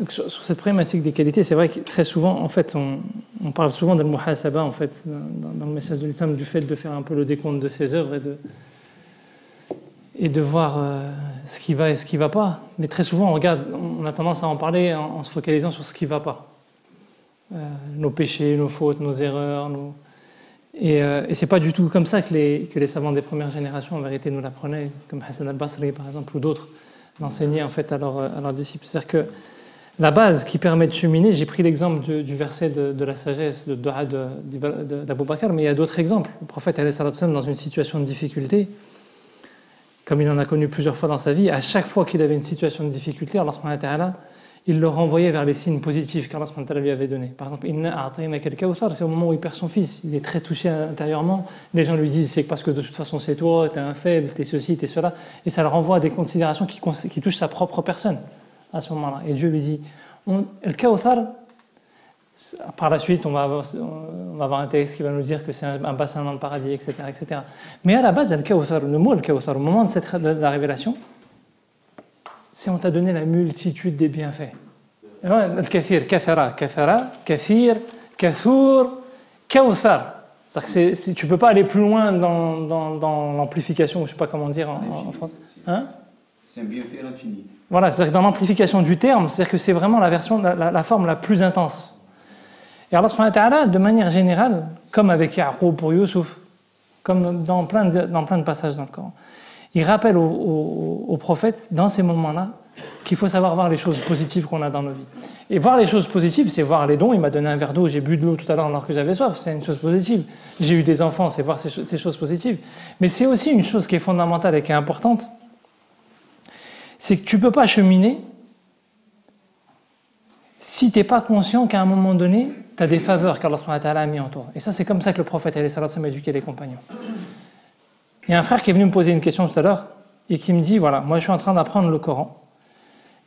Sur cette problématique des qualités, c'est vrai que très souvent, en fait, on parle souvent de muhasaba, en fait, dans le message de l'islam, du fait de faire un peu le décompte de ses œuvres et de voir ce qui va et ce qui ne va pas. Mais très souvent, on a tendance à en parler en se focalisant sur ce qui ne va pas. Nos péchés, nos fautes, nos erreurs. Et ce n'est pas du tout comme ça que les savants des premières générations, en vérité, nous l'apprenaient, comme Hassan al-Basri, par exemple, ou d'autres, l'enseignaient en fait à leurs disciples. C'est-à-dire que la base qui permet de cheminer, j'ai pris l'exemple du verset de la sagesse, de Dua d'Abou Bakr, mais il y a d'autres exemples. Le prophète, dans une situation de difficulté, comme il en a connu plusieurs fois dans sa vie, à chaque fois qu'il avait une situation de difficulté, Allah subhanahu wa ta'ala, il le renvoyait vers les signes positifs qu'Allah subhanahu wa ta'ala lui avait donnés. Par exemple, Inna a'tainaka al-kawthar, c'est au moment où il perd son fils, il est très touché intérieurement, les gens lui disent c'est parce que de toute façon c'est toi, t'es un faible, t'es ceci, t'es cela, et ça le renvoie à des considérations qui touchent sa propre personne à ce moment-là. Et Dieu lui dit, al-kawthar, par la suite on va avoir un texte qui va nous dire que c'est un bassin dans le paradis, etc., etc. Mais à la base, al-kawthar, le mot al-kawthar, au moment de la révélation, c'est on t'a donné la multitude des bienfaits. Al-kathir, kathara, kathir, kathour, kawthar. C'est-à-dire que tu ne peux pas aller plus loin dans l'amplification, je ne sais pas comment dire en français. Hein? C'est un bienfait à l'infini. Voilà, c'est-à-dire que dans l'amplification du terme, c'est-à-dire que c'est vraiment la forme la plus intense. Et Allah subhanahu wa ta'ala, de manière générale, comme avec Ya'qub pour Youssouf, comme dans plein de passages dans le Coran, il rappelle aux prophètes, dans ces moments-là, qu'il faut savoir voir les choses positives qu'on a dans nos vies. Et voir les choses positives, c'est voir les dons. Il m'a donné un verre d'eau, j'ai bu de l'eau tout à l'heure alors que j'avais soif, c'est une chose positive. J'ai eu des enfants, c'est voir ces choses positives. Mais c'est aussi une chose qui est fondamentale et qui est importante, c'est que tu ne peux pas cheminer si tu n'es pas conscient qu'à un moment donné, tu as des faveurs qu'Allah subhanahu wa ta'ala a mis en toi. Et ça, c'est comme ça que le prophète a éduqué les compagnons. Il y a un frère qui est venu me poser une question tout à l'heure et qui me dit, voilà, moi je suis en train d'apprendre le Coran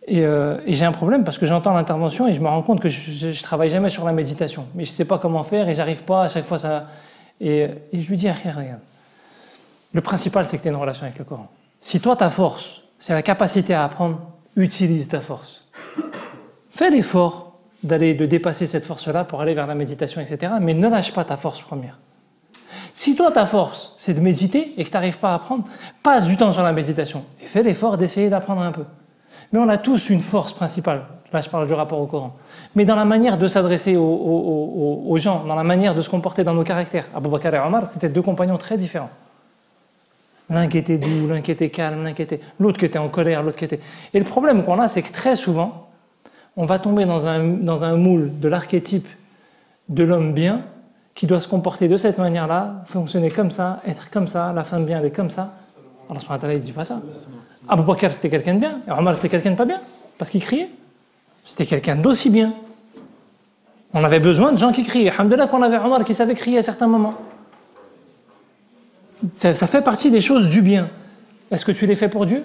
et j'ai un problème parce que j'entends l'intervention et je me rends compte que je ne travaille jamais sur la méditation. Mais je ne sais pas comment faire et j'arrive pas à chaque fois ça. Et je lui dis, regarde, le principal c'est que tu aies une relation avec le Coran. Si toi ta force, c'est la capacité à apprendre, utilise ta force. Fais l'effort de dépasser cette force-là pour aller vers la méditation, etc. Mais ne lâche pas ta force première. Si toi, ta force, c'est de méditer et que tu n'arrives pas à apprendre, passe du temps sur la méditation et fais l'effort d'essayer d'apprendre un peu. Mais on a tous une force principale. Là, je parle du rapport au Coran. Mais dans la manière de s'adresser aux gens, dans la manière de se comporter dans nos caractères. Abou Bakr et Omar, c'était deux compagnons très différents. L'un qui était doux, l'un qui était calme, l'autre qui était en colère, l'autre qui était... Et le problème qu'on a, c'est que très souvent, on va tomber dans un moule de l'archétype de l'homme bien, qui doit se comporter de cette manière-là, fonctionner comme ça, être comme ça, la femme bien, elle est comme ça. Allah subhanahu wa ta'ala, il ne dit pas ça. Abou Bakr, c'était quelqu'un de bien, et Omar, c'était quelqu'un de pas bien, parce qu'il criait. C'était quelqu'un d'aussi bien. On avait besoin de gens qui criaient. Alhamdoulilah qu'on avait Omar qui savait crier à certains moments. Ça fait partie des choses du bien. Est-ce que tu les fais pour Dieu?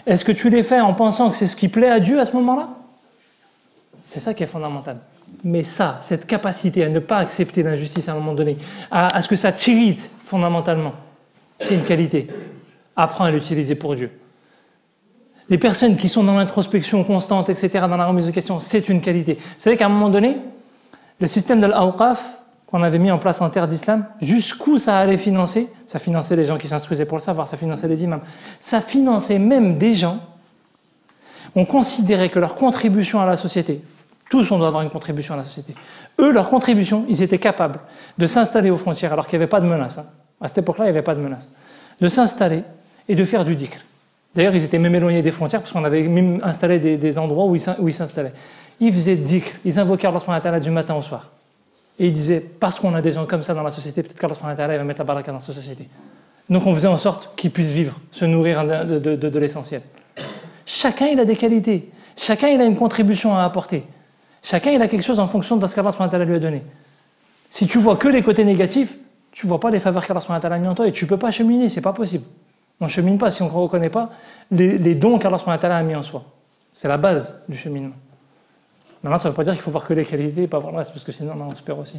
Est-ce que tu les fais en pensant que c'est ce qui plaît à Dieu à ce moment-là? C'est ça qui est fondamental. Mais ça, cette capacité à ne pas accepter l'injustice à un moment donné, à ce que ça t'irrite fondamentalement, c'est une qualité. Apprends à l'utiliser pour Dieu. Les personnes qui sont dans l'introspection constante, etc., dans la remise de questions, c'est une qualité. Vous savez qu'à un moment donné, le système de l'Awqaf qu'on avait mis en place en terre d'islam, jusqu'où ça allait financer? Ça finançait les gens qui s'instruisaient pour le savoir, ça finançait les imams. Ça finançait même des gens. On considérait que leur contribution à la société, tous on doit avoir une contribution à la société, eux, leur contribution, ils étaient capables de s'installer aux frontières alors qu'il n'y avait pas de menace. À cette époque-là, il n'y avait pas de menace. De s'installer et de faire du dhikr. D'ailleurs, ils étaient même éloignés des frontières parce qu'on avait même installé des endroits où ils s'installaient. Ils faisaient dhikr, ils invoquaient Allah subhanahu wa ta'ala du matin au soir. Et ils disaient, parce qu'on a des gens comme ça dans la société, peut-être qu'Allah subhanahu wa ta'ala va mettre la baraka dans cette société. Donc on faisait en sorte qu'ils puissent vivre, se nourrir de l'essentiel. Chacun il a des qualités, chacun il a une contribution à apporter, chacun il a quelque chose en fonction de ce qu'Allah subhanahu wa ta'ala lui a donné. Si tu vois que les côtés négatifs, tu ne vois pas les faveurs qu'Allah subhanahu wa ta'ala a mis en toi et tu ne peux pas cheminer, c'est pas possible. On ne chemine pas si on ne reconnaît pas les dons qu'Allah subhanahu wa ta'ala a mis en soi. C'est la base du cheminement. Maintenant, ça ne veut pas dire qu'il faut voir que les qualités et pas voir le reste, parce que sinon on se perd aussi.